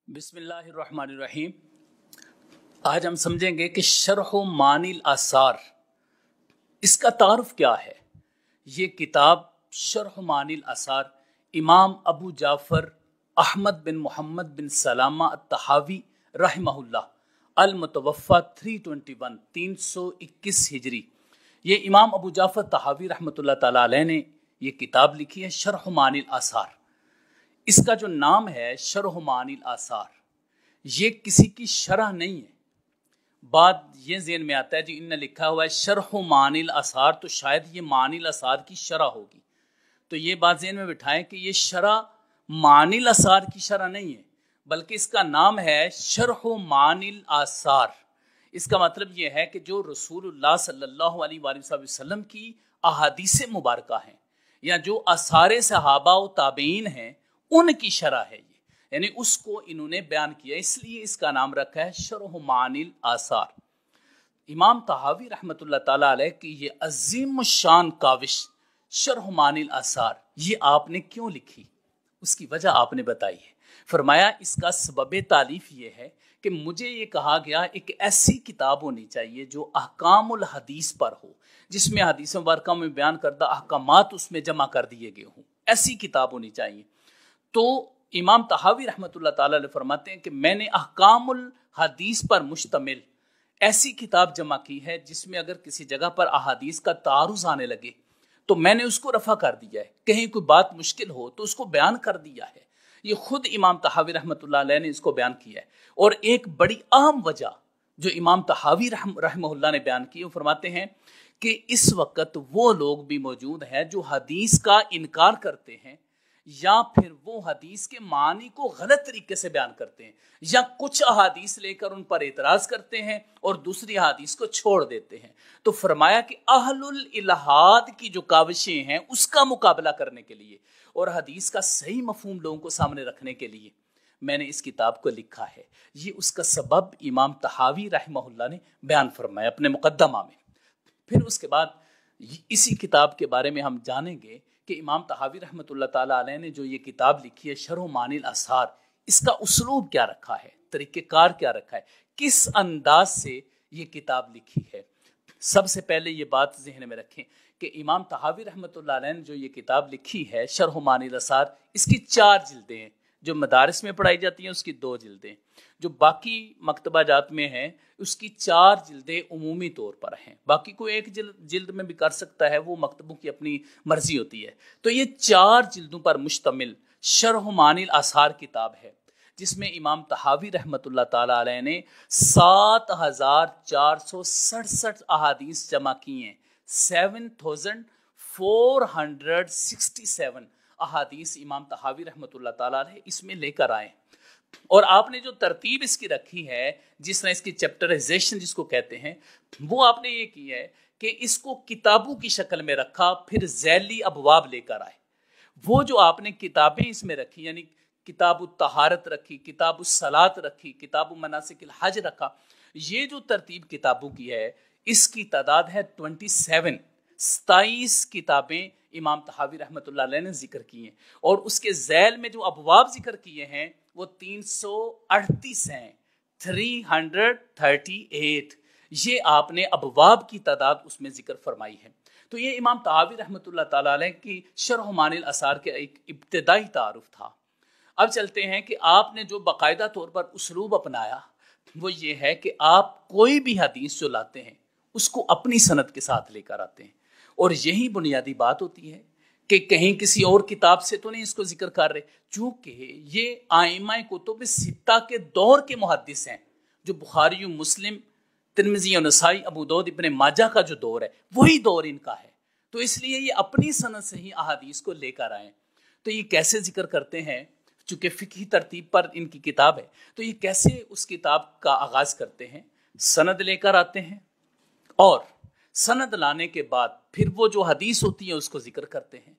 بسم اللہ الرحمن الرحیم۔ آج ہم سمجھیں گے کہ شرح معانی الآثار، اس کا تعارف کیا ہے۔ یہ کتاب شرح معانی الآثار امام ابو جعفر احمد بن محمد بن سلامہ الطحاوی رحمہ اللہ المتوفى 321 ہجری، یہ امام ابو جعفر طحاوی رحمۃ اللہ تعالی علیہ نے یہ کتاب لکھی ہے شرح معانی الآثار۔ اس کا جو نام ہے شرح معانی الآثار، یہ کسی کی شرح نہیں ہے۔ بات یہ ذہن میں آتا ہے جی ان نے لکھا ہوا ہے شرح معانی الآثار، تو شاید یہ معانی الآثار کی شرح ہوگی۔ تو یہ بات ذہن میں بٹھائیں کہ یہ شرح معانی الآثار کی شرح نہیں ہے، بلکہ اس کا نام ہے شرح معانی الآثار۔ اس کا مطلب یہ ہے کہ جو رسول اللہ صلی اللہ علیہ وآلہ وسلم کی احادیث مبارکہ ہیں، یا جو آثار صحابہ و تابعین ہیں، ان کی شرح ہے یہ، یعنی اس کو انہوں نے بیان کیا، اس لیے اس کا نام رکھا ہے شرح معانی الآثار۔ امام طحاوی رحمۃ اللہ تعالی علیہ کی یہ عظیم الشان کاوش شرح معانی الآثار، یہ آپ نے کیوں لکھی، اس کی وجہ آپ نے بتائی ہے۔ فرمایا اس کا سبب تالیف یہ ہے کہ مجھے یہ کہا گیا ایک ایسی کتاب ہونی چاہیے جو احکام الحدیث پر ہو، جس میں حدیث مبارکہ میں بیان کردہ احکامات اس میں جمع کر دیے گئے ہوں، ایسی کتاب ہونی چاہیے۔ تو امام طحاوی رحمۃ اللہ تعالی علیہ فرماتے ہیں کہ میں نے احکام الحدیث پر مشتمل ایسی کتاب جمع کی ہے جس میں اگر کسی جگہ پر احادیث کا تعارض آنے لگے تو میں نے اس کو رفع کر دیا ہے، کہیں کوئی بات مشکل ہو تو اس کو بیان کر دیا ہے۔ یہ خود امام طحاوی رحمۃ اللہ علیہ نے اس کو بیان کیا ہے۔ اور ایک بڑی اہم وجہ جو امام طحاوی رحمہ اللہ نے بیان کی، وہ فرماتے ہیں کہ اس وقت وہ لوگ بھی موجود ہیں جو حدیث کا انکار کرتے ہیں، یا پھر وہ حدیث کے معنی کو غلط طریقے سے بیان کرتے ہیں، یا کچھ احادیث لے کر ان پر اعتراض کرتے ہیں اور دوسری احادیث کو چھوڑ دیتے ہیں۔ تو فرمایا کہ اہل الالحاد کی جو کاوشیں ہیں اس کا مقابلہ کرنے کے لیے اور حدیث کا صحیح مفہوم لوگوں کو سامنے رکھنے کے لیے میں نے اس کتاب کو لکھا ہے۔ یہ اس کا سبب امام طحاوی رحمہ اللہ نے بیان فرمایا اپنے مقدمہ میں۔ پھر اس کے بعد اسی کتاب کے بارے میں ہم جانیں گے کہ امام طحاوی رحمۃ اللہ تعالی علیہ نے جو یہ کتاب لکھی ہے شرح معانی الآثار، اس کا اسلوب کیا رکھا ہے، طریقہ کار کیا رکھا ہے، کس انداز سے یہ کتاب لکھی ہے۔ سب سے پہلے یہ بات ذہن میں رکھیں کہ امام طحاوی رحمۃ اللہ علیہ نے جو یہ کتاب لکھی ہے شرح معانی الآثار، اس کی 4 جلدیں ہیں۔ جو مدارس میں پڑھائی جاتی ہیں اس کی 2 جلدیں، جو باقی مکتبہ جات میں ہیں اس کی 4 جلدیں عمومی طور پر ہیں، باقی کوئی ایک جلد میں بھی کر سکتا ہے، وہ مکتبوں کی اپنی مرضی ہوتی ہے۔ تو یہ 4 جلدوں پر مشتمل شرح معانی الآثار کتاب ہے، جس میں امام طحاوی رحمۃ اللہ تعالی علیہ نے 7467 احادیث جمع کی ہیں، 7467 احادیث امام طحاوی رحمۃ اللہ تعالی علیہ اس میں لے کر آئے۔ اور آپ نے جو ترتیب اس کی رکھی ہے، جس طرح اس کی چیپٹرائزیشن جس کو کہتے ہیں، وہ آپ نے یہ کی ہے کہ اس کو کتابوں کی شکل میں رکھا، پھر ذیلی ابواب لے کر آئے۔ وہ جو آپ نے کتابیں اس میں رکھی، یعنی کتاب الطہارت رکھی، کتاب الصلاۃ رکھی، کتاب مناسک الحج رکھا، یہ جو ترتیب کتابوں کی ہے اس کی تعداد ہے 27 کتابیں امام طحاوی رحمۃ اللہ علیہ نے ذکر کی ہیں، اور اس کے ذیل میں جو ابواب ذکر کیے ہیں وہ 338 ہیں، 338۔ یہ آپ نے ابواب کی تعداد اس میں ذکر فرمائی ہے۔ تو یہ امام طحاوی رحمۃ اللہ تعالی علیہ کی شرح معانی الآثار کے ایک ابتدائی تعارف تھا۔ اب چلتے ہیں کہ آپ نے جو باقاعدہ طور پر اسلوب اپنایا وہ یہ ہے کہ آپ کوئی بھی حدیث جو لاتے ہیں اس کو اپنی سند کے ساتھ لے کر آتے ہیں، اور یہی بنیادی بات ہوتی ہے کہ کہیں کسی اور کتاب سے تو نہیں اس کو ذکر کر رہے، چونکہ یہ ائمہ کتب ستہ کے دور کے محدث ہیں، جو بخاری و مسلم، ترمذی و نسائی، ابو داؤد، ابن ماجہ کا جو دور ہے وہی دور ان کا ہے، تو اس لیے یہ اپنی سند سے ہی احادیث کو لے کر آئیں۔ تو یہ کیسے ذکر کرتے ہیں، چونکہ فقہی ترتیب پر ان کی کتاب ہے، تو یہ کیسے اس کتاب کا آغاز کرتے ہیں، سند لے کر آتے ہیں، اور سند لانے کے بعد پھر وہ جو حدیث ہوتی ہے اس کو ذکر کرتے ہیں۔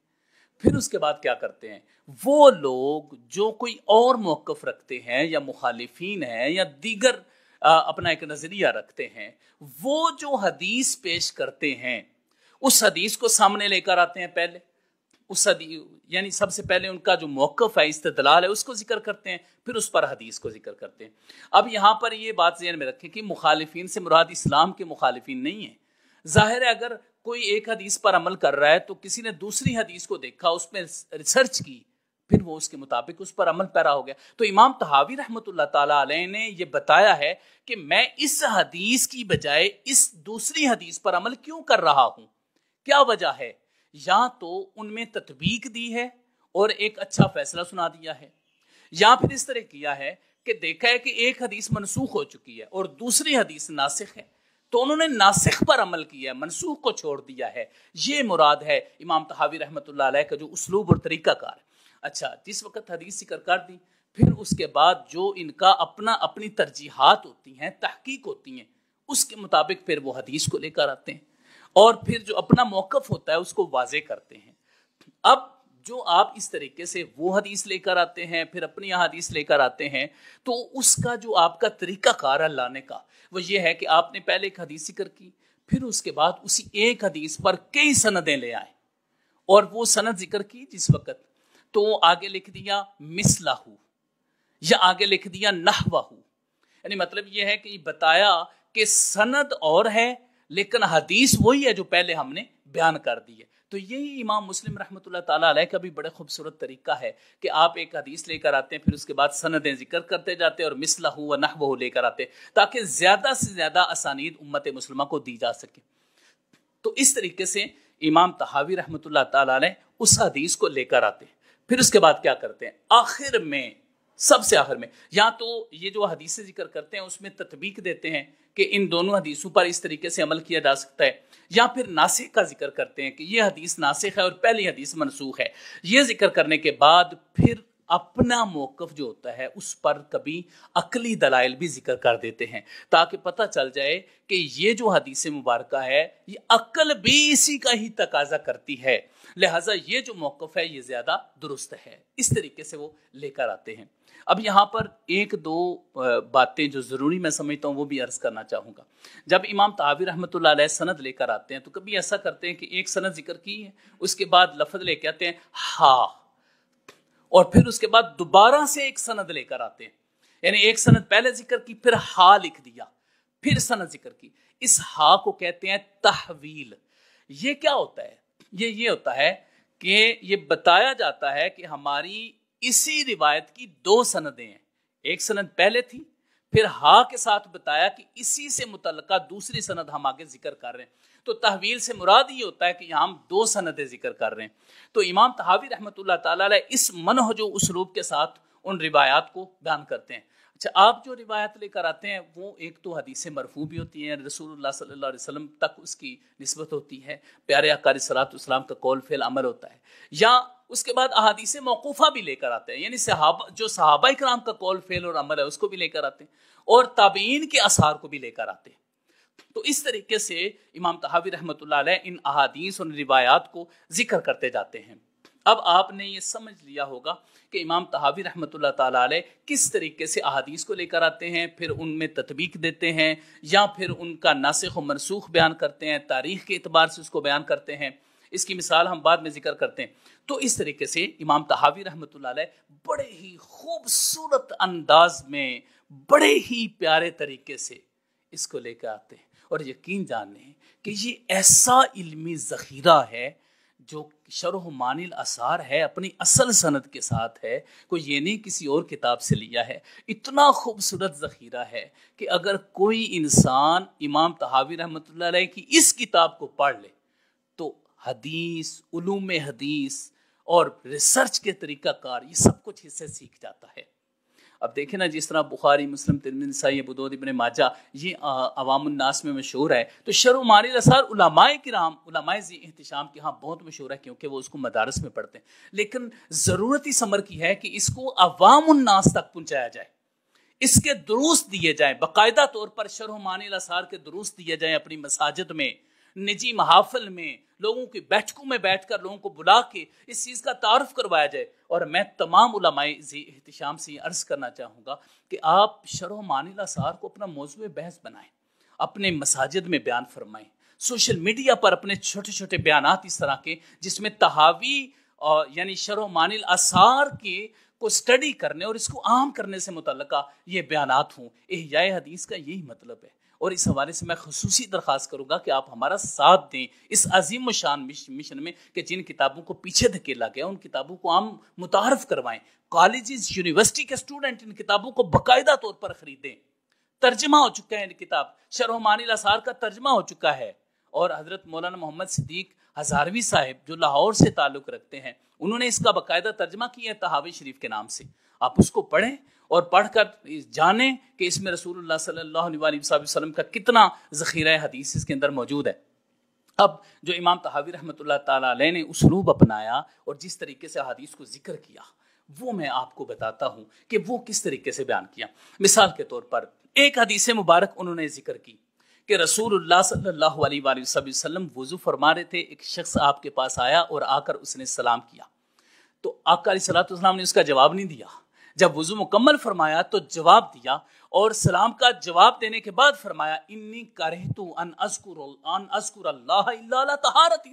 پھر اس کے بعد کیا کرتے ہیں، وہ لوگ جو کوئی اور موقف رکھتے ہیں یا مخالفین ہیں یا دیگر اپنا ایک نظریہ رکھتے ہیں، وہ جو حدیث پیش کرتے ہیں اس حدیث کو سامنے لے کر آتے ہیں پہلے، اس یعنی سب سے پہلے ان کا جو موقف ہے، استدلال ہے، اس کو ذکر کرتے ہیں، پھر اس پر حدیث کو ذکر کرتے ہیں۔ اب یہاں پر یہ بات ذہن میں رکھیں کہ مخالفین سے مراد اسلام کے مخالفین نہیں ہیں۔ ظاہر ہے اگر کوئی ایک حدیث پر عمل کر رہا ہے تو کسی نے دوسری حدیث کو دیکھا، اس میں ریسرچ کی، پھر وہ اس کے مطابق اس پر عمل پیرا ہو گیا۔ تو امام طحاوی رحمۃ اللہ تعالیٰ علیہ نے یہ بتایا ہے کہ میں اس حدیث کی بجائے اس دوسری حدیث پر عمل کیوں کر رہا ہوں، کیا وجہ ہے؟ یا تو ان میں تطبیق دی ہے اور ایک اچھا فیصلہ سنا دیا ہے، یا پھر اس طرح کیا ہے کہ دیکھا ہے کہ ایک حدیث منسوخ ہو چکی ہے اور دوسری حدیث ناسخ ہے، تو انہوں نے ناسخ پر عمل کیا ہے، منسوخ کو چھوڑ دیا ہے۔ یہ مراد ہے امام طحاوی رحمۃ اللہ علیہ کا جو اسلوب اور طریقہ کار ہے۔ اچھا، جس وقت حدیث ذکر کر دی، پھر اس کے بعد جو ان کا اپنی ترجیحات ہوتی ہیں، تحقیق ہوتی ہیں، اس کے مطابق پھر وہ حدیث کو لے کر آتے ہیں اور پھر جو اپنا موقف ہوتا ہے اس کو واضح کرتے ہیں۔ اب جو آپ اس طریقے سے وہ حدیث لے کر آتے ہیں، پھر اپنی حدیث لے کر آتے ہیں، تو اس کا جو آپ کا طریقہ کار ہے لانے کا، وہ یہ ہے کہ آپ نے پہلے ایک حدیث ذکر کی، پھر اس کے بعد اسی ایک حدیث پر کئی سندیں لے آئے، اور وہ سند ذکر کی جس وقت تو آگے لکھ دیا مثلہ، یا آگے لکھ دیا نحوہ، یعنی مطلب یہ ہے کہ بتایا کہ سند اور ہے لیکن حدیث وہی ہے جو پہلے ہم نے بیان کر دی ہے۔ تو یہی امام مسلم رحمۃ اللہ تعالیٰ علیہ کا بھی بڑے خوبصورت طریقہ ہے کہ آپ ایک حدیث لے کر آتے ہیں، پھر اس کے بعد سندیں ذکر کرتے جاتے ہیں اور مثلہ و نحوہ لے کر آتے ہیں، تاکہ زیادہ سے زیادہ اسانید امت مسلمہ کو دی جا سکے۔ تو اس طریقے سے امام طحاوی رحمۃ اللہ تعالیٰ علیہ اس حدیث کو لے کر آتے ہیں، پھر اس کے بعد کیا کرتے ہیں؟ آخر میں، سب سے آخر میں، یا تو یہ جو حدیثیں ذکر کرتے ہیں اس میں تطبیق دیتے ہیں کہ ان دونوں حدیثوں پر اس طریقے سے عمل کیا جا سکتا ہے، یا پھر ناسخ کا ذکر کرتے ہیں کہ یہ حدیث ناسخ ہے اور پہلی حدیث منسوخ ہے۔ یہ ذکر کرنے کے بعد پھر اپنا موقف جو ہوتا ہے اس پر کبھی عقلی دلائل بھی ذکر کر دیتے ہیں، تاکہ پتہ چل جائے کہ یہ جو حدیث مبارکہ ہے یہ عقل بھی اسی کا ہی تقاضا کرتی ہے، لہٰذا یہ جو موقف ہے یہ زیادہ درست ہے۔ اس طریقے سے وہ لے کر آتے ہیں۔ اب یہاں پر ایک دو باتیں جو ضروری میں سمجھتا ہوں وہ بھی عرض کرنا چاہوں گا۔ جب امام طحاوی رحمۃ اللہ علیہ سند لے کر آتے ہیں تو کبھی ایسا کرتے ہیں کہ ایک سند ذکر کی ہے، اس کے بعد لفظ لے کے آتے ہیں ہاں، اور پھر اس کے بعد دوبارہ سے ایک سند لے کر آتے ہیں، یعنی ایک سند پہلے ذکر کی، پھر ہا لکھ دیا، پھر سند ذکر کی۔ اس ہا کو کہتے ہیں تحویل۔ یہ کیا ہوتا ہے؟ یہ ہوتا ہے کہ یہ بتایا جاتا ہے کہ ہماری اسی روایت کی دو سندیں ہیں، ایک سند پہلے تھی، پھر ہا کے ساتھ بتایا کہ اسی سے متعلقہ دوسری سند ہم آگے ذکر کر رہے ہیں۔ تو تحویل سے مراد یہ ہوتا ہے کہ یہاں ہم دو سندیں ذکر کر رہے ہیں۔ تو امام طحاوی رحمۃ اللہ تعالیٰ علیہ اس منہج و اسلوب کے ساتھ ان روایات کو بیان کرتے ہیں۔ اچھا، آپ جو روایت لے کر آتے ہیں وہ ایک تو حدیث مرفوع بھی ہوتی ہیں، رسول اللہ صلی اللہ علیہ وسلم تک اس کی نسبت ہوتی ہے، پیارے آقا علیہ الصلوۃ والسلام کا قول فعل عمل ہوتا ہے، یا اس کے بعد احادیث موقوفہ بھی لے کر آتے ہیں، یعنی صحابہ کرام کا قول فعل اور عمل ہے اس کو بھی لے کر آتے ہیں، اور تابعین کے آثار کو بھی لے کر آتے ہیں۔ تو اس طریقے سے امام طحاوی رحمۃ اللہ علیہ ان احادیث اور روایات کو ذکر کرتے جاتے ہیں۔ اب آپ نے یہ سمجھ لیا ہوگا کہ امام طحاوی رحمۃ اللہ تعالیٰ علیہ کس طریقے سے احادیث کو لے کر آتے ہیں، پھر ان میں تطبیق دیتے ہیں، یا پھر ان کا ناسخ و منسوخ بیان کرتے ہیں، تاریخ کے اعتبار سے اس کو بیان کرتے ہیں۔ اس کی مثال ہم بعد میں ذکر کرتے ہیں۔ تو اس طریقے سے امام طحاوی رحمۃ اللہ علیہ بڑے ہی خوبصورت انداز میں، بڑے ہی پیارے طریقے سے اس کو لے کر آتے ہیں، اور یقین جان لیں کہ یہ ایسا علمی ذخیرہ ہے جو شرح معانی الآثار ہے، اپنی اصل سند کے ساتھ ہے، کوئی یہ نہیں کسی اور کتاب سے لیا ہے۔ اتنا خوبصورت ذخیرہ ہے کہ اگر کوئی انسان امام طحاوی رحمۃ اللہ علیہ کی اس کتاب کو پڑھ لے تو حدیث، علوم حدیث اور ریسرچ کے طریقہ کار یہ سب کچھ اس سے سیکھ جاتا ہے۔ اب دیکھیں نا، جس طرح بخاری، مسلم، ترمذی، نسائی، ابو داؤد، ابن ماجہ یہ عوام الناس میں مشہور ہے، تو شرح معانی الآثار علماء کرام، علماء ذی اہتشام کے ہاں بہت مشہور ہے، کیونکہ وہ اس کو مدارس میں پڑھتے ہیں۔ لیکن ضرورت اس امر کی ہے کہ اس کو عوام الناس تک پہنچایا جائے، اس کے دروس دیے جائیں، باقاعدہ طور پر شرح معانی الآثار کے دروس دیے جائیں، اپنی مساجد میں، نجی محافل میں، لوگوں کی بیٹھکوں میں بیٹھ کر لوگوں کو بلا کے اس چیز کا تعارف کروایا جائے۔ اور میں تمام علماء ذی اہتشام سے یہ عرض کرنا چاہوں گا کہ آپ شرح معانی الآثار کو اپنا موضوع بحث بنائیں، اپنے مساجد میں بیان فرمائیں، سوشل میڈیا پر اپنے چھوٹے چھوٹے بیانات اس طرح کے جس میں طحاوی یعنی شرح معانی الآثار کے کو سٹڈی کرنے اور اس کو عام کرنے سے متعلقہ یہ بیانات ہوں. احیاء حدیث کا یہی مطلب ہے. اور اس حوالے سے میں خصوصی درخواست کروں گا کہ آپ ہمارا ساتھ دیں اس عظیم و شان مشن میں کہ جن کتابوں کو پیچھے دھکیلا گیا ان کتابوں کو عام متعارف کروائیں. کالجز یونیورسٹی کے اسٹوڈنٹ ان کتابوں کو باقاعدہ طور پر خریدیں. ترجمہ ہو چکا ہے ان کتاب شرح معانی الآثار کا ترجمہ ہو چکا ہے. اور حضرت مولانا محمد صدیق ہزاروی صاحب جو لاہور سے تعلق رکھتے ہیں انہوں نے اس کا باقاعدہ ترجمہ کیا ہے طحاوی شریف کے نام سے. آپ اس کو پڑھیں اور پڑھ کر جانیں کہ اس میں رسول اللہ صلی اللہ علیہ وسلم کا کتنا ذخیرہ حدیث اس کے اندر موجود ہے. اب جو امام طحاوی رحمۃ اللہ تعالیٰ علیہ نے اسلوب اپنایا اور جس طریقے سے حدیث کو ذکر کیا وہ میں آپ کو بتاتا ہوں کہ وہ کس طریقے سے بیان کیا. مثال کے طور پر ایک حدیث مبارک انہوں نے ذکر کی کہ رسول اللہ صلی اللہ علیہ وآلہ وسلم وضو فرما رہے تھے. ایک شخص آپ کے پاس آیا اور آ کر اس نے سلام کیا تو آقا علیہ السلام نے اس کا جواب نہیں دیا. جب وضو مکمل فرمایا تو جواب دیا اور سلام کا جواب دینے کے بعد فرمایا انی کرہت ان اذکر اللہ الا علی طہارت.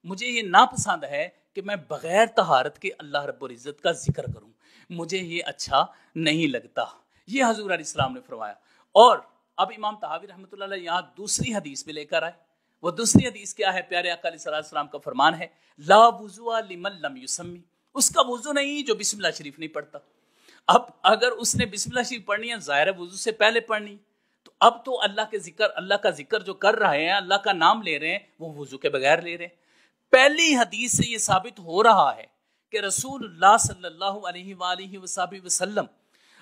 مجھے یہ ناپسند ہے کہ میں بغیر طہارت کے اللہ رب العزت کا ذکر کروں, مجھے یہ اچھا نہیں لگتا. یہ حضور علیہ السلام نے فرمایا. اور اب امام طحاوی رحمۃ اللہ علیہ یہاں دوسری حدیث بھی لے کر آئے. وہ دوسری حدیث کیا ہے؟ پیارے آقا علیہ السلام کا فرمان ہے لا وضوء لمن لم یسمی. اس کا وضو نہیں جو بسم اللہ شریف نہیں پڑھتا. اب اگر اس نے بسم اللہ شریف پڑھنی ہے ظاہر ہے وضو سے پہلے پڑھنی, تو اب تو اللہ کا ذکر جو کر رہے ہیں, اللہ کا نام لے رہے ہیں, وہ وضو کے بغیر لے رہے ہیں. پہلی حدیث سے یہ ثابت ہو رہا ہے کہ رسول اللہ صلی اللہ علیہ وآلہ وسلم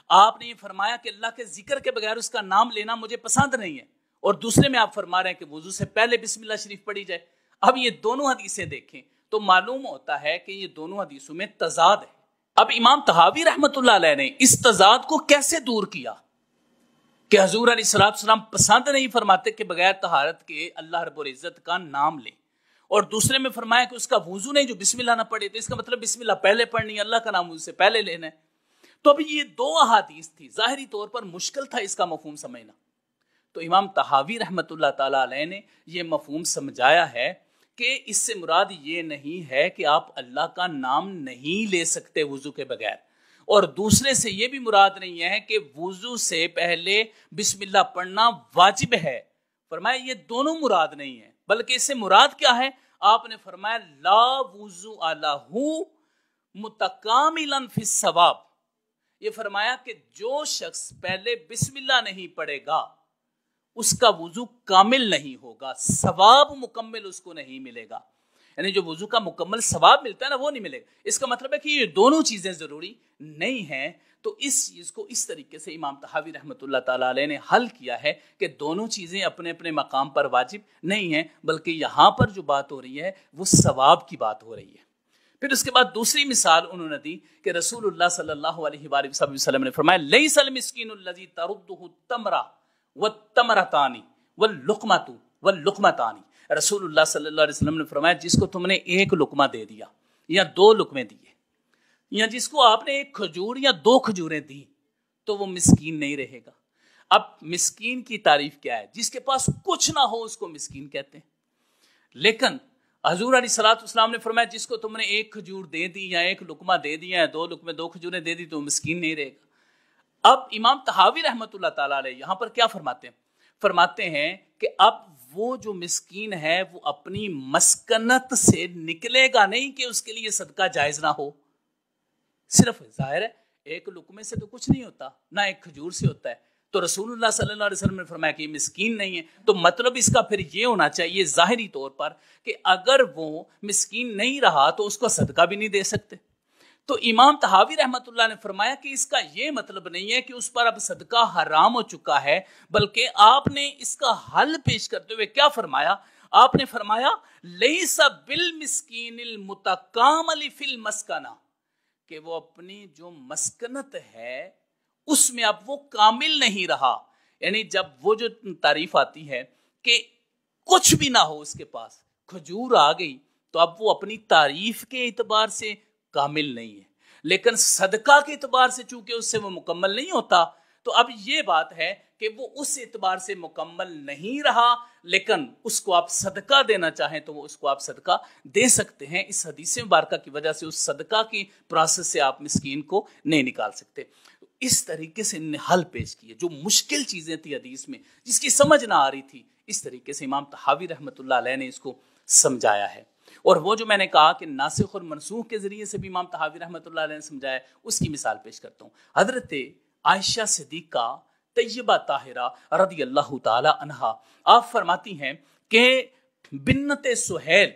آپ نے یہ فرمایا کہ اللہ کے ذکر کے بغیر اس کا نام لینا مجھے پسند نہیں ہے, اور دوسرے میں آپ فرما رہے ہیں کہ وضو سے پہلے بسم اللہ شریف پڑھی جائے. اب یہ دونوں حدیثیں دیکھیں تو معلوم ہوتا ہے کہ یہ دونوں حدیثوں میں تضاد ہے. اب امام طحاوی رحمۃ اللہ علیہ نے اس تضاد کو کیسے دور کیا کہ حضور علیہ السلام پسند نہیں فرماتے کہ بغیر طہارت کے اللہ رب العزت کا نام لے, اور دوسرے میں فرمایا کہ اس کا وضو نہیں جو بسم اللہ نہ پڑھے, تو اس کا مطلب بسم اللہ پہلے پڑھنی ہے, اللہ کا نام وضو سے پہلے لینا ہے. تو اب یہ دو احادیث تھی, ظاہری طور پر مشکل تھا اس کا مفہوم سمجھنا. تو امام طحاوی رحمۃ اللہ تعالیٰ علیہ نے یہ مفہوم سمجھایا ہے کہ اس سے مراد یہ نہیں ہے کہ آپ اللہ کا نام نہیں لے سکتے وضو کے بغیر, اور دوسرے سے یہ بھی مراد نہیں ہے کہ وضو سے پہلے بسم اللہ پڑھنا واجب ہے. فرمایا یہ دونوں مراد نہیں ہے, بلکہ اس سے مراد کیا ہے؟ آپ نے فرمایا لا وضوء لہ متکاملا فی الثواب. یہ فرمایا کہ جو شخص پہلے بسم اللہ نہیں پڑھے گا اس کا وضو کامل نہیں ہوگا, ثواب مکمل اس کو نہیں ملے گا. یعنی جو وضو کا مکمل ثواب ملتا ہے نا وہ نہیں ملے گا. اس کا مطلب ہے کہ یہ دونوں چیزیں ضروری نہیں ہیں. تو اس چیز کو اس طریقے سے امام طحاوی رحمۃ اللہ تعالیٰ علیہ نے حل کیا ہے کہ دونوں چیزیں اپنے اپنے مقام پر واجب نہیں ہیں, بلکہ یہاں پر جو بات ہو رہی ہے وہ ثواب کی بات ہو رہی ہے. پھر اس کے بعد دوسری مثال انہوں نے دی کہ رسول اللہ صلی اللہ علیہ وآلہ وسلم نے فرمایا لیس المسکین الذی ترده التمرہ والتمرتان واللقمۃ واللقمتان. رسول اللہ صلی اللہ علیہ وسلم نے فرمایا جس کو تم نے ایک لقمہ دے دیا یا دو لقمے دیے, یا جس کو آپ نے ایک کھجور یا دو کھجوریں دی, تو وہ مسکین نہیں رہے گا. اب مسکین کی تعریف کیا ہے؟ جس کے پاس کچھ نہ ہو اس کو مسکین کہتے ہیں. لیکن حضور علیہ السلام نے فرمایا جس کو تم نے ایک کھجور دے دی یا ایک لقمہ دے دیا یا دو لقمے دو کھجوریں دے دی تو مسکین نہیں رہے گا. اب امام طحاوی رحمۃ اللہ تعالیٰ علیہ یہاں پر کیا فرماتے ہیں؟ فرماتے ہیں کہ اب وہ جو مسکین ہے وہ اپنی مسکنت سے نکلے گا نہیں کہ اس کے لیے صدقہ جائز نہ ہو. صرف ظاہر ہے ایک لقمے سے تو کچھ نہیں ہوتا, نہ ایک کھجور سے ہوتا ہے. تو رسول اللہ صلی اللہ علیہ وسلم نے فرمایا کہ یہ مسکین نہیں ہے. تو مطلب اس کا پھر یہ ہونا چاہیے ظاہری طور پر کہ اگر وہ مسکین نہیں رہا تو اس کو صدقہ بھی نہیں دے سکتے. تو امام طحاوی رحمۃ اللہ نے فرمایا کہ اس کا یہ مطلب نہیں ہے کہ اس پر اب صدقہ حرام ہو چکا ہے, بلکہ آپ نے اس کا حل پیش کرتے ہوئے کیا فرمایا؟ آپ نے فرمایا لیس بالمسکین المتکامل فی المسکنہ, کہ وہ اپنی جو مسکنت ہے اس میں اب وہ کامل نہیں رہا. یعنی جب وہ جو تعریف آتی ہے کہ کچھ بھی نہ ہو اس کے پاس, کھجور آ گئی, تو اب وہ اپنی تعریف کے اعتبار سے کامل نہیں ہے, لیکن صدقہ کے اعتبار سے چونکہ اس سے وہ مکمل نہیں ہوتا, تو اب یہ بات ہے کہ وہ اس اعتبار سے مکمل نہیں رہا، لیکن اس کو آپ صدقہ دینا چاہیں تو وہ اس کو آپ صدقہ دے سکتے ہیں۔ اس حدیث مبارکہ کی وجہ سے اس صدقہ کی پروسیس سے آپ مسکین کو نہیں نکال سکتے۔ اس طریقے سے حل پیش کیے، جو مشکل چیزیں تھی حدیث میں جس کی سمجھ نہ آ رہی تھی، اس طریقے سے امام طحاوی رحمۃ اللہ علیہ نے اس کو سمجھایا ہے۔ اور وہ جو میں نے کہا کہ ناسخ اور منسوخ کے ذریعے سے بھی امام طحاوی رحمۃ اللہ علیہ نے سمجھایا ہے، اس کی مثال پیش کرتا ہوں۔ حضرت عائشہ صدیقہ طیبہ طاہرہ رضی اللہ تعالی عنہا، آپ فرماتی ہیں کہ بنت سہیل،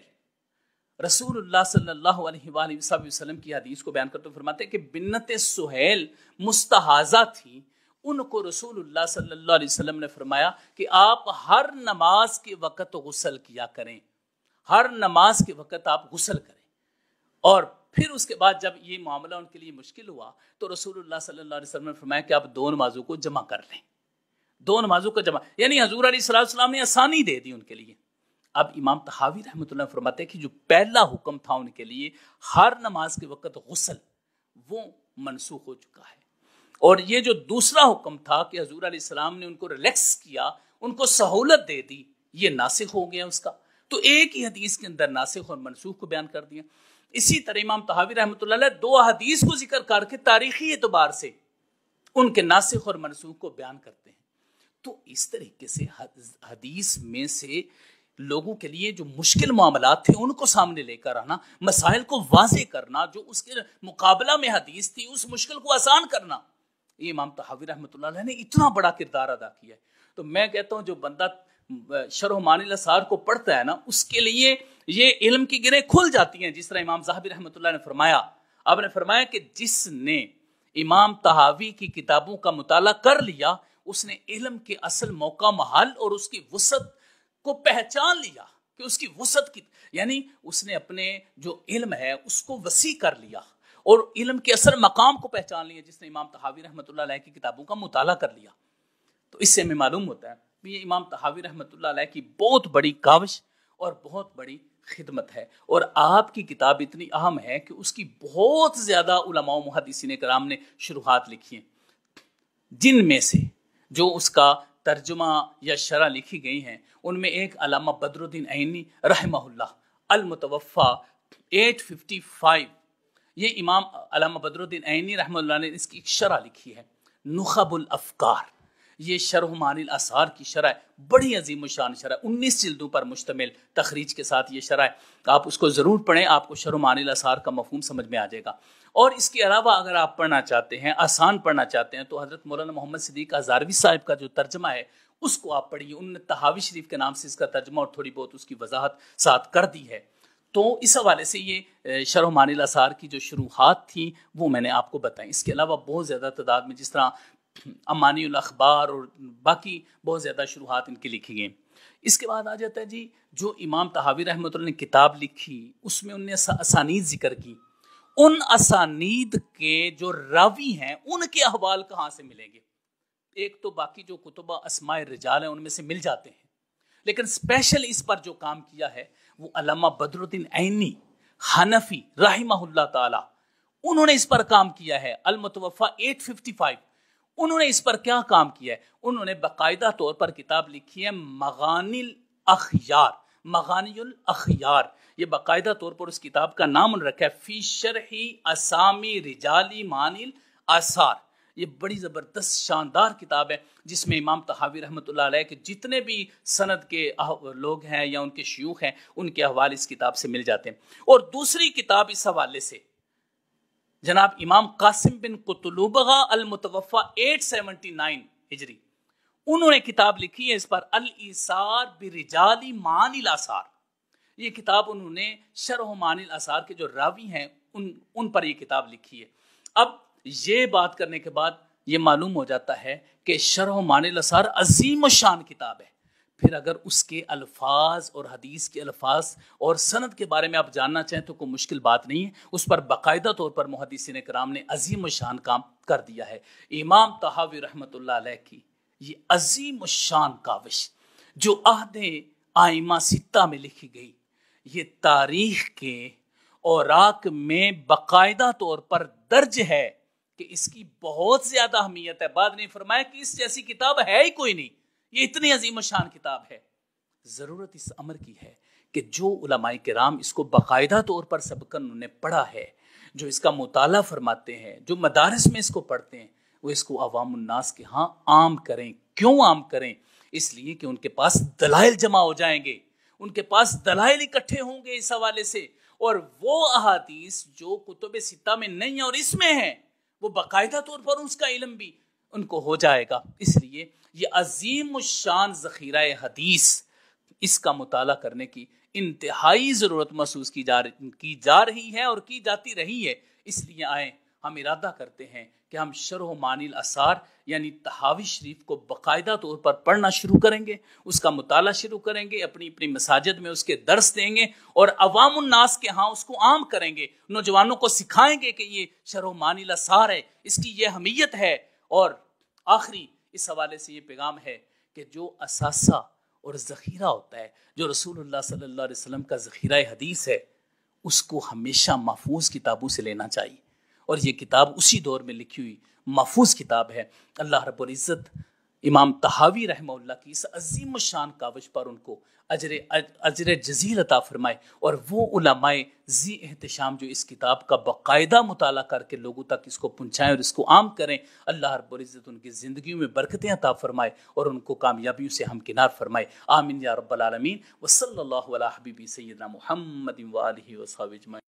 رسول اللہ صلی اللہ علیہ وآلہ وسلم کی حدیث کو بیان کرتے ہوئے فرماتے ہیں کہ بنت سہیل مستحاضہ تھی، ان کو رسول اللہ صلی اللہ علیہ وسلم نے فرمایا کہ آپ ہر نماز کے وقت غسل کیا کریں، ہر نماز کے وقت آپ غسل کریں۔ اور پھر اس کے بعد جب یہ معاملہ ان کے لیے مشکل ہوا تو رسول اللہ صلی اللہ علیہ وسلم نے فرمایا کہ آپ دو نمازوں کو جمع کر لیں، دو نمازوں کو جمع، یعنی حضور علیہ السلام نے آسانی دے دی ان کے لیے۔ اب امام طحاوی رحمۃ اللہ فرماتے ہیں کہ جو پہلا حکم تھا ان کے لیے ہر نماز کے وقت غسل، وہ منسوخ ہو چکا ہے، اور یہ جو دوسرا حکم تھا کہ حضور علیہ السلام نے ان کو ریلیکس کیا، ان کو سہولت دے دی، یہ ناسخ ہو گیا اس کا۔ تو ایک ہی حدیث کے اندر ناسخ اور منسوخ کو بیان کر دیا۔ اسی طرح امام طحاوی رحمۃ اللہ علیہ دو حدیث کو ذکر کر کے تاریخی اعتبار سے ان کے ناسخ اور منسوخ کو بیان کرتے ہیں۔ تو اس طریقے سے حدیث میں سے لوگوں کے لیے جو مشکل معاملات تھے ان کو سامنے لے کر آنا، مسائل کو واضح کرنا، جو اس کے مقابلہ میں حدیث تھی اس مشکل کو آسان کرنا، یہ امام طحاوی رحمۃ اللہ علیہ نے اتنا بڑا کردار ادا کیا ہے۔ تو میں کہتا ہوں جو بندہ شرح معانی الآثار کو پڑھتا ہے نا، اس کے لیے یہ علم کی گرہیں کھل جاتی ہیں، جس طرح امام ذہبی رحمۃ اللہ نے فرمایا۔ آپ نے فرمایا کہ جس نے امام طحاوی کی کتابوں کا مطالعہ کر لیا، اس نے علم کے اصل موقع محل اور اس کی وسعت کو پہچان لیا، کہ اس کی وسعت کی، یعنی اس نے اپنے جو علم ہے اس کو وسیع کر لیا اور علم کے اصل مقام کو پہچان لیا، جس نے امام طحاوی رحمۃ اللہ علیہ کی کتابوں کا مطالعہ کر لیا۔ تو اس سے ہمیں معلوم ہوتا ہے یہ امام طحاوی رحمۃ اللہ علیہ کی بہت بڑی کاوش اور بہت بڑی خدمت ہے، اور آپ کی کتاب اتنی اہم ہے کہ اس کی بہت زیادہ علماء و محدثین کرام نے شروحات لکھی ہیں، جن میں سے جو اس کا ترجمہ یا شرح لکھی گئی ہیں ان میں ایک علامہ بدر الدین عینی رحمہ اللہ المتوفی 855، یہ امام علامہ بدر الدین عینی رحمہ اللہ نے اس کی ایک شرح لکھی ہے، نخب الافکار۔ یہ شرح معانی الآثار کی شرح ہے، بڑی عظیم الشان شرح، 19 جلدوں پر مشتمل تخریج کے ساتھ یہ شرح ہے۔ آپ اس کو ضرور پڑھیں، آپ کو شرح معانی الآثار کا مفہوم سمجھ میں آ جائے گا۔ اور اس کے علاوہ اگر آپ پڑھنا چاہتے ہیں، آسان پڑھنا چاہتے ہیں، تو حضرت مولانا محمد صدیق ہزاروی صاحب کا جو ترجمہ ہے اس کو آپ پڑھیے، انہوں نے طحاوی شریف کے نام سے اس کا ترجمہ اور تھوڑی بہت اس کی وضاحت ساتھ کر دی ہے۔ تو اس حوالے سے یہ شرح معانی الآثار کی جو شروحات تھیں وہ میں نے آپ کو بتائیں۔ اس کے علاوہ بہت زیادہ تعداد میں جس طرح امانی الاخبار اور باقی بہت زیادہ شروحات ان کی لکھی گئی۔ اس کے بعد آ جاتا ہے جی جو امام طحاوی رحمۃ اللہ نے کتاب لکھی اس میں انہوں نے اسانید ذکر کی، ان اسانید کے جو راوی ہیں ان کے احوال کہاں سے ملیں گے؟ ایک تو باقی جو کتب اسماء الرجال ہیں ان میں سے مل جاتے ہیں، لیکن اسپیشل اس پر جو کام کیا ہے وہ علامہ بدر الدین عینی حنفی رحمہ اللہ تعالی، انہوں نے اس پر کام کیا ہے، المتوفی 855۔ انہوں نے اس پر کیا کام کیا ہے؟ انہوں نے باقاعدہ طور پر کتاب لکھی ہے مغانی الاخیار، مغانی الاخیار، یہ باقاعدہ طور پر اس کتاب کا نام انہوں نے رکھا ہے فی شرح اسامی رجال معانی الآثار۔ یہ بڑی زبردست شاندار کتاب ہے جس میں امام طحاوی رحمۃ اللہ علیہ کے جتنے بھی سند کے لوگ ہیں یا ان کے شیوخ ہیں ان کے احوال اس کتاب سے مل جاتے ہیں۔ اور دوسری کتاب اس حوالے سے جناب امام قاسم بن قطلوبغہ المتوفی 879 ہجری، انہوں نے کتاب لکھی ہے اس پر الآثار برجال معانی الآثار۔ یہ کتاب انہوں نے شرح معانی الآثار کے جو راوی ہیں ان پر یہ کتاب لکھی ہے۔ اب یہ بات کرنے کے بعد یہ معلوم ہو جاتا ہے کہ شرح معانی الآثار عظیم الشان کتاب ہے، پھر اگر اس کے الفاظ اور حدیث کے الفاظ اور سند کے بارے میں آپ جاننا چاہیں تو کوئی مشکل بات نہیں ہے، اس پر باقاعدہ طور پر محدثین کرام نے عظیم الشان کام کر دیا ہے۔ امام طحاوی رحمۃ اللہ علیہ کی یہ عظیم الشان کاوش جو عہد ائمہ ستہ میں لکھی گئی، یہ تاریخ کے اوراق میں باقاعدہ طور پر درج ہے کہ اس کی بہت زیادہ اہمیت ہے. بعد نے فرمایا کہ اس جیسی کتاب ہے ہی کوئی نہیں, یہ اتنی عظیم الشان کتاب ہے. ضرورت اس امر کی ہے کہ جو علماء کرام اس کو باقاعدہ طور پر سبقاً انہوں نے پڑھا ہے, جو اس کا مطالعہ فرماتے ہیں, جو مدارس میں اس کو پڑھتے ہیں, وہ اس کو عوام الناس کے ہاں عام کریں. کیوں عام کریں؟ اس لیے کہ ان کے پاس دلائل جمع ہو جائیں گے, ان کے پاس دلائل اکٹھے ہوں گے اس حوالے سے, اور وہ احادیث جو کتب ستہ میں نہیں ہیں اور اس میں ہیں, وہ باقاعدہ طور پر اس کا علم بھی ان کو ہو جائے گا. اس لیے یہ عظیم الشان ذخیرہ حدیث, اس کا مطالعہ کرنے کی انتہائی ضرورت محسوس کی جا رہی ہے اور کی جاتی رہی ہے. اس لیے آئیں ہم ارادہ کرتے ہیں کہ ہم شرح معانی الآثار یعنی طحاوی شریف کو باقاعدہ طور پر پڑھنا شروع کریں گے, اس کا مطالعہ شروع کریں گے, اپنی اپنی مساجد میں اس کے درس دیں گے اور عوام الناس کے ہاں اس کو عام کریں گے. نوجوانوں کو سکھائیں گے کہ یہ شرح معانی الآثار ہے, اس کی یہ اہمیت ہے. اور آخری اس حوالے سے یہ پیغام ہے کہ جو اثاثہ اور ذخیرہ ہوتا ہے, جو رسول اللہ صلی اللہ علیہ وسلم کا ذخیرہ حدیث ہے, اس کو ہمیشہ محفوظ کتابوں سے لینا چاہیے. اور یہ کتاب اسی دور میں لکھی ہوئی محفوظ کتاب ہے. اللہ رب العزت امام طحاوی رحمہ اللہ کی اس عظیم الشان کاوش پر ان کو اجر جزیل عطا فرمائے, اور وہ علماء ذی احتشام جو اس کتاب کا باقاعدہ مطالعہ کر کے لوگوں تک اس کو پہنچائیں اور اس کو عام کریں, اللہ رب العزت ان کی زندگیوں میں برکتیں عطا فرمائے اور ان کو کامیابیوں سے ہمکنار فرمائے. آمین یا رب العالمین. وصلی اللہ علی حبیبی سیدنا محمد و آلہ و صحبہ اجمعین.